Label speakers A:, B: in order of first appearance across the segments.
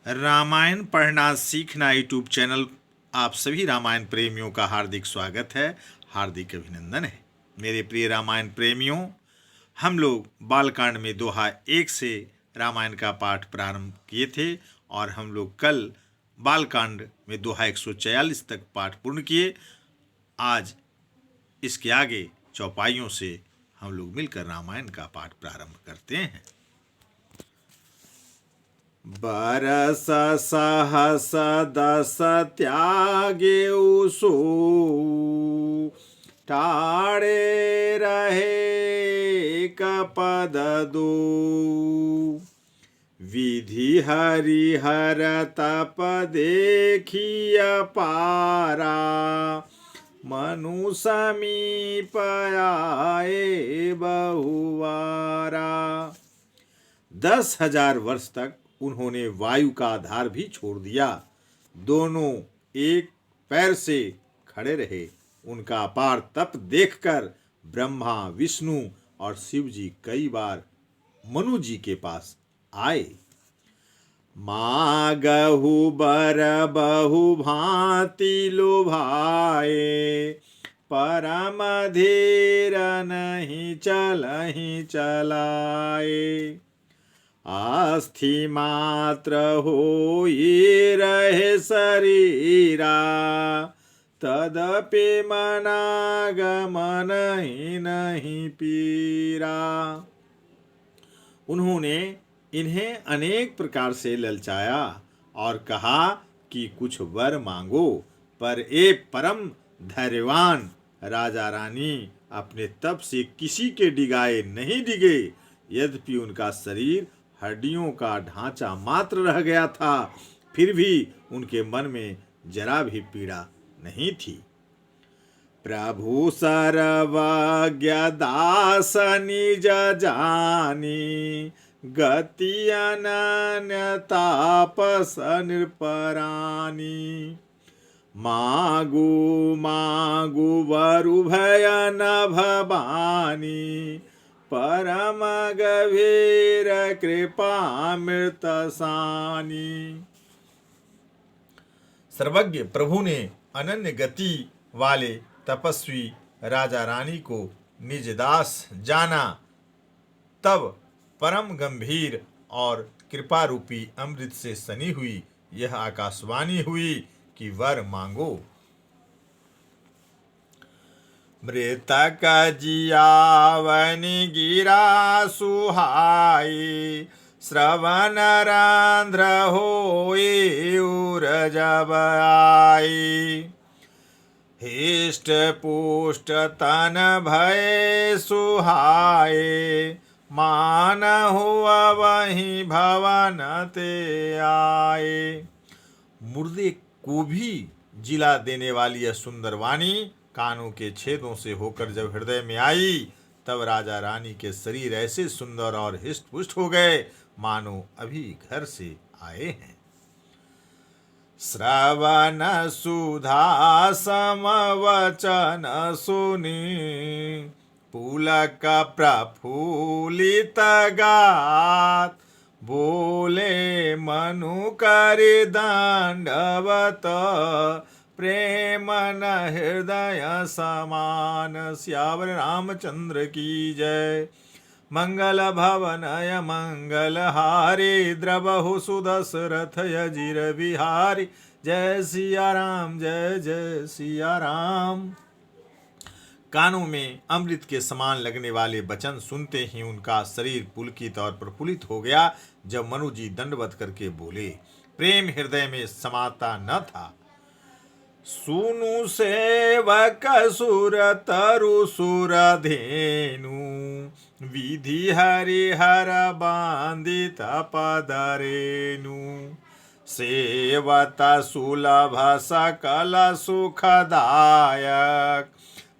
A: रामायण पढ़ना सीखना YouTube channel आप सभी रामायण प्रेमियों का हार्दिक स्वागत है, हार्दिक अभिनंदन है। मेरे प्रिय रामायण प्रेमियों, हम लोग बालकांड में दोहा 1 से रामायण का पाठ प्रारंभ किए थे और हम लोग कल बालकांड में दोहा 144 तक पाठ पूर्ण किए। आज इसके आगे चौपाइयों से हम लोग मिलकर रामायण का पाठ प्रारंभ करते हैं। बरस सहस दस त्यागे सो, टाड़े रहे कपद दो। विधि हरिहर तप देखिय पारा, मनु समीप आए बहुवारा। 10,000 वर्ष तक उन्होंने वायु का आधार भी छोड़ दिया। दोनों एक पैर से खड़े रहे। उनका अपार तप देखकर ब्रह्मा, विष्णु और शिव जी कई बार मनु जी के पास आए। मागहु बर बहु भांति लुभाए, परम धीर नहीं चलहि चलाए। अस्थि मात्र होई रहे शरीरा, तदपि मनागमन ही नहीं पीरा। उन्होंने इन्हें अनेक प्रकार से ललचाया और कहा कि कुछ वर मांगो, पर ए परम धैर्यवान राजा रानी अपने तप से किसी के डिगाए नहीं डिगे। यद्यपि उनका शरीर हड्डियों का ढांचा मात्र रह गया था, फिर भी उनके मन में जरा भी पीड़ा नहीं थी। प्रभु सर्वज्ञ दास निज जानी, गति अनन्य तापस निरपरानी। मागु मागु वरु भय न भवानी, परम गभीर कृपा मृत सानी। सर्वज्ञ प्रभु ने अनन्य गति वाले तपस्वी राजा रानी को निज दास जाना, तब परम गंभीर और कृपा रूपी अमृत से सनी हुई यह आकाशवाणी हुई कि वर मांगो। मृतक जियावनि गिरा सुहाई, श्रवण रंध्र होई उर जब आई। हिष्ट पुष्ट तन भय सुहाए, मान हुआ वहीं भवन ते आए। मुर्दे को भी जिला देने वाली यह सुंदर वाणी कानों के छेदों से होकर जब हृदय में आई, तब राजा रानी के शरीर ऐसे सुंदर और हिष्ट पुष्ट हो गए मानो अभी घर से आए हैं। श्रवण सुधा सम वचन सुनी, पुलक प्रफुल्लित गात। बोले मनु करि दंडवत, प्रेम न हृदय समान। सियावर रामचंद्र की जय। मंगल भवनय मंगल हारी, द्रवहु सुदशरथ अजिर बिहारी। जय सिया राम, जय जय सिया राम। कानों में अमृत के समान लगने वाले वचन सुनते ही उनका शरीर पुलकित और प्रफुल्लित हो गया। जब मनु जी दंडवत करके बोले, प्रेम हृदय में समाता न था। सुनु सेवक सुर तरु सुर धेनु, विधि हरिहर बांधित पदरेनु। सेवत सुलभ सकल सुखदायक,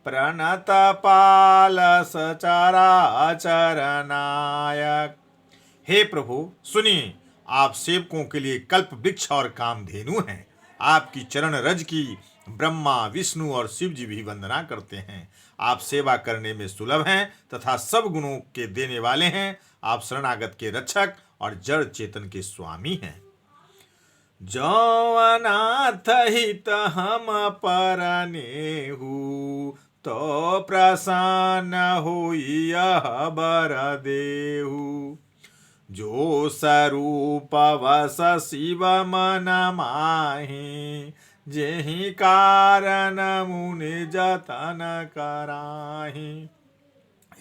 A: प्रणत पाल सचराचर नायक। हे प्रभु सुनिए, आप सेवकों के लिए कल्प वृक्ष और कामधेनु हैं। आपकी चरण रज की ब्रह्मा, विष्णु और शिव जी भी वंदना करते हैं। आप सेवा करने में सुलभ हैं तथा सब गुणों के देने वाले हैं। आप शरणागत के रक्षक और जड़ चेतन के स्वामी हैं। जौवनाथ हित हम परनेहु, तो प्रसन्न होई यह बर देहु। जो स्वरूप वस शिव मन माहि, जेहि कारण मुनि जतन कराहि।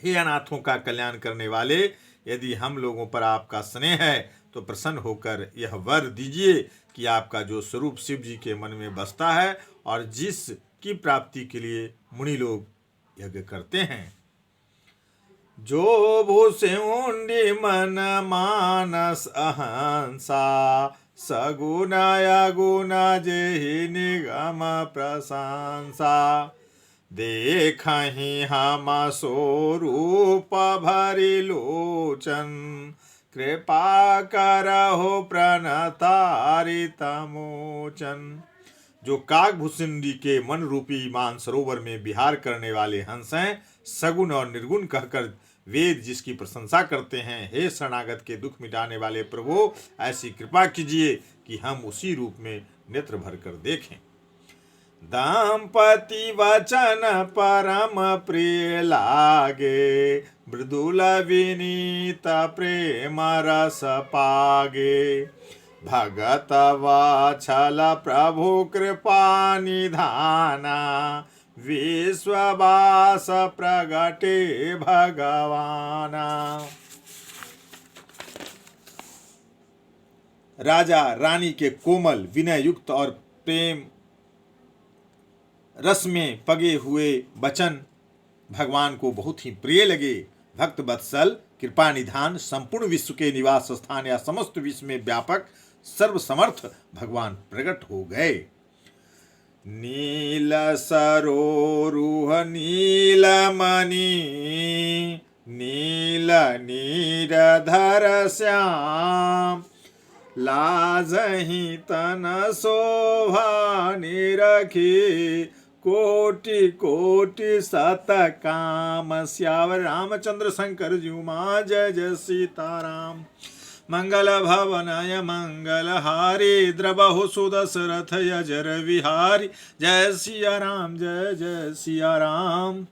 A: हे अनाथों का कल्याण करने वाले, यदि हम लोगों पर आपका स्नेह है तो प्रसन्न होकर यह वर दीजिए कि आपका जो स्वरूप शिव जी के मन में बसता है और जिसकी प्राप्ति के लिए मुनि लोग यज्ञ करते हैं। जो भूषुंडी मन मानस अहंसा, सगुण अगुण जेहि निगम प्रशंसा। देखहि हम स्वरूप भरि लोचन, कृपा करहु प्रणतारित मोचन। जो काकभूषुंडी के मन रूपी मानसरोवर में विहार करने वाले हंस हैं, सगुण और निर्गुण कहकर वेद जिसकी प्रशंसा करते हैं, हे शरणागत के दुख मिटाने वाले प्रभु, ऐसी कृपा कीजिए कि हम उसी रूप में नेत्र भर कर देखें। दंपति वचन परम प्रिय लागे, मृदुल विनीत प्रेम रस पागे। भगत वात्सल प्रभु कृपा निधाना, विश्ववास प्रगटे भगवाना। राजा रानी के कोमल विनय युक्त और प्रेम रस में पगे हुए वचन भगवान को बहुत ही प्रिय लगे। भक्त वत्सल, कृपा निधान, संपूर्ण विश्व के निवास स्थान या समस्त विश्व में व्यापक सर्वसमर्थ भगवान प्रकट हो गए। नील सरोरुह नीलमणि, नील नीरधर श्याम। लाजहि तन शोभा निरखी, कोटि कोटि सत काम। श्यावर रामचंद्र शंकर जी मां, जय जय सीताराम। मंगल भवनय मंगल हारी, द्रवहु सुदशरथ यजर विहारी। जय सिया राम, जय जय सिया राम।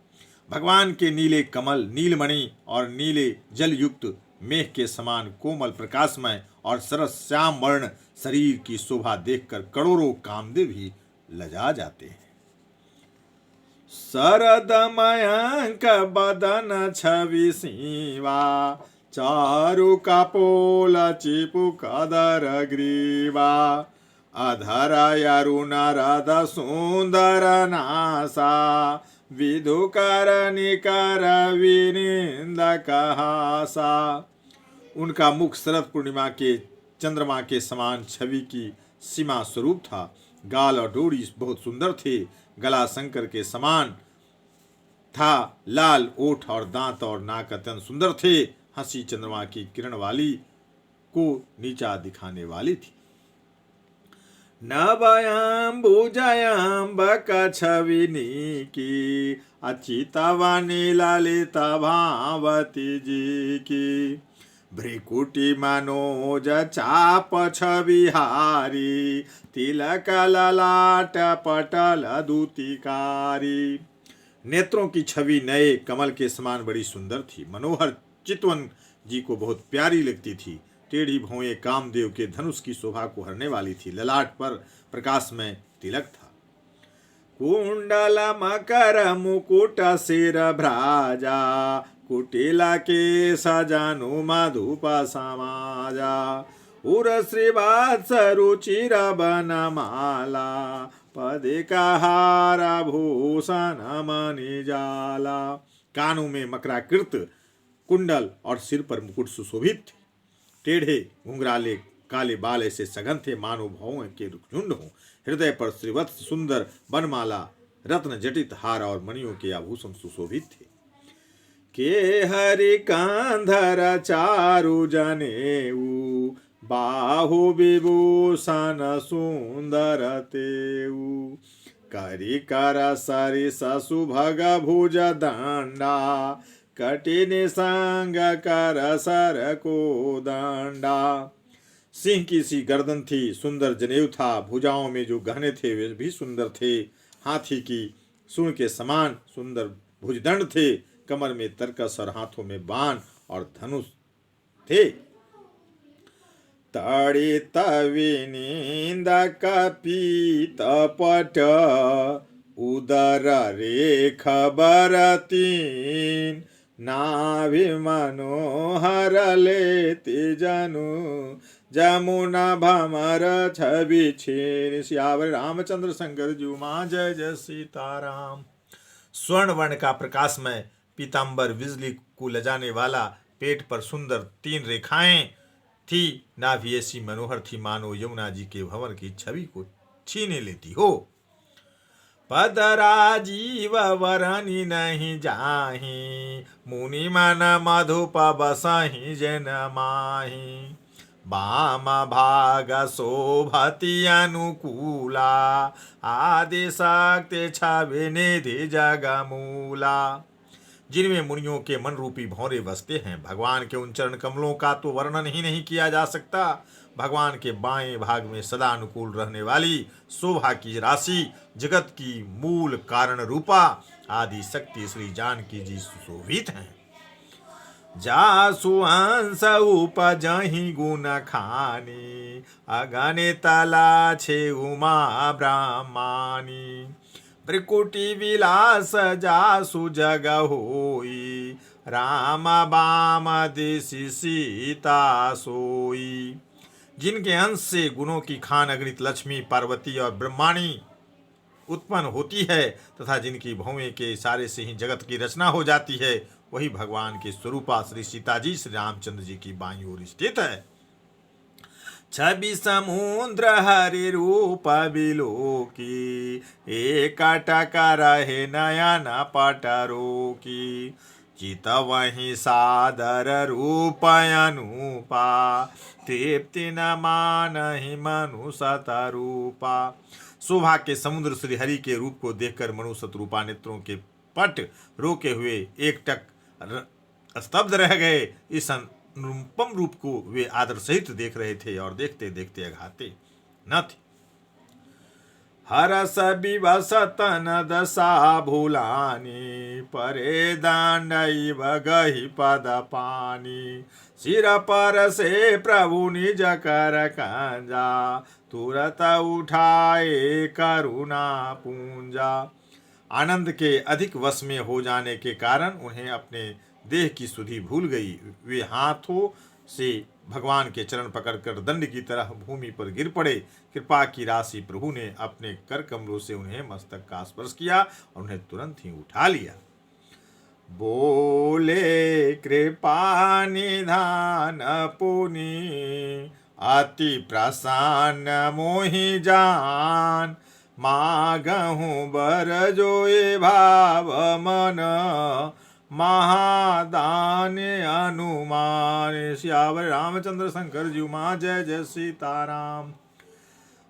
A: भगवान के नीले कमल, नीलमणि और नीले जल युक्त मेघ के समान कोमल प्रकाशमय और सरस श्याम वर्ण शरीर की शोभा देखकर करोड़ों कामदेव ही लजा जाते हैं। शरद मयंक बदन छवि सीवा, चारु कपोल चिपु कदर ग्रीवा। अधर अरुण रद सुंदर नासा, विधुकर निकर विनिंदक हासा। उनका मुख शरद पूर्णिमा के चंद्रमा के समान छवि की सीमा स्वरूप था। गाल और डोरी बहुत सुंदर थे। गला शंकर के समान था। लाल ओठ और दांत और नाक अत्यंत सुंदर थे। हंसी चंद्रमा की किरण वाली को नीचा दिखाने वाली थी। नभयंबुजयंबक छविनी की, अचितवा नीललित भावती जी की। भ्रिकुटी मनोज चाप छविहारी, तिलक ललाट पटल दूतिकारी। नेत्रों की छवि नए कमल के समान बड़ी सुंदर थी। मनोहर चितवन जी को बहुत प्यारी लगती थी। टेढ़ी भौएं कामदेव के धनुष की शोभा को हरने वाली थी। ललाट पर प्रकाश में तिलक था। कुंडल मकर मुकुट सिर भ्राजा, कुटिला के सजानु मधुप समाजा। उर श्रीवात्स रुचिर बनमाला, पदिका हार भूषण मणि जाला। कानों में मकराकृत कुंडल और सिर पर मुकुट सुशोभित थे। टेढ़े घुंघराले काले बाल ऐसे सघन थे मानो भौं के झुंड हों। हृदय पर श्रीवत्स सुंदर बनमाला, रत्न जटित हार और मणियों के आभूषण सुशोभित थे। के हरि कांधर चारु जनेऊ, बाहु विभूषण सुंदर तेऊ। करि कर सरिस सुभग भुज दंडा, कटिनि संग कर सर को दंडा। सिंह की सी गर्दन थी, सुंदर जनेऊ था, भुजाओं में जो गहने थे वे भी सुंदर थे। हाथी की सूंड के समान सुंदर भुजदंड थे, कमर में तरकस और हाथों में बाण और धनुष थे। तड़ित विनिंदक पीत पट, उदर रेख बरतीन, नाभि मनोहर लेति जनु, जमुना भमर छवि छीन। सियावर रामचंद्र शंकर जी मां, जय जय सीताराम। स्वर्ण वर्ण का प्रकाशमय पीताम्बर बिजली को लजाने वाला, पेट पर सुंदर 3 रेखाएं थी, नाभि ऐसी मनोहर थी मानो यमुना जी के भंवर की छवि को छीने लेती हो। पद राजीव वरनी नहीं जाहि, मुनि मन मधुप बसहि जन माहि। वाम भाग शोभति अनुकूला, आदि शक्ति छवि निधि जगमूला। जिनमें मुनियों के मन रूपी भौरे बसते हैं, भगवान के उन चरण कमलों का तो वर्णन ही नहीं किया जा सकता। भगवान के बाएं भाग में सदा अनुकूल रहने वाली शोभा की राशि, जगत की मूल कारण रूपा आदि शक्ति श्री जानकी जी सुशोभित हैं। जासु अंश उपजहि गुण खानी, अगणित लाछे उमा ब्रह्मानी। त्रिकुटी विलास जासु जग होई, राम बाम दिशि सीता सोई। जिनके अंश से गुणों की खान अगणित लक्ष्मी, पार्वती और ब्रह्माणी उत्पन्न होती है, तथा जिनकी भौवें के इशारे से ही जगत की रचना हो जाती है, वही भगवान के स्वरूपा श्री सीता जी श्री रामचंद्र जी की बाईं ओर स्थित है। छवि समुद्र हरि रूप बिलोकी, एक टक रहे नयन पटरो की। चित वही सादर रूप अनुपा, तृप्ति न मानहि मनु सतरूपा। शोभा के समुद्र श्री हरि के रूप को देखकर मनु शतरूपा नेत्रों के पट रोके हुए एकटक स्तब्ध रह गए। इस अनुपम रूप को वे आदर सहित देख रहे थे और देखते देखते अघाते न थे। हरस विवश तन दशा भूलानी, परे दांडई बगहि पद पानी। सिर पर से प्रभु निज कर कंजा, तुरत उठाए करुणा पूंजा। आनंद के अधिक वश में हो जाने के कारण उन्हें अपने देह की सुधि भूल गई। वे हाथों से भगवान के चरण पकड़कर दंड की तरह भूमि पर गिर पड़े। कृपा की राशि प्रभु ने अपने कर कमलों से उन्हें मस्तक का स्पर्श किया और उन्हें तुरंत ही उठा लिया। बोले कृपा निधान पुनि, अति प्रसन्न मोहि जान। मागहु बर जोए भाव मन, महादान अनुमान। सियावर रामचंद्र शंकर जी मां, जय जय सीताराम।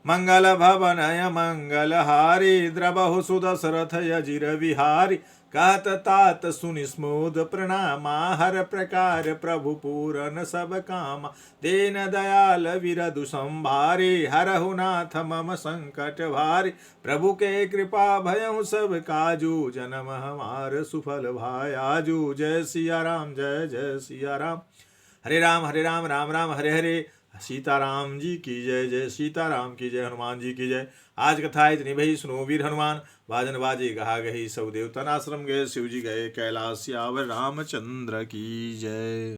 A: मंगल भवनय मंगल हारी, द्रबहु सुदशरथ यजिर विहारी। कहत तात सुनि स्मोद प्रणामा, हर प्रकार प्रभु पूरन सब काम। दीन दयाल विरधु संभारे, हरहु नाथ मम संकट भारी। प्रभु के कृपा भयउ सब काजू, जन्म हमार सुफल भायाजू। जय सिया राम, जय जय सिया राम। हरे राम राम राम हरे हरे। सीताराम जी की जय, जय सीताराम की जय, हनुमान जी की जय। आज कथा इतनी भई, सुनो वीर हनुमान। बाजन बाजे गहा गही, सब देवतन आश्रम गए, शिव जी गए कैलाश। सियावर रामचंद्र की जय।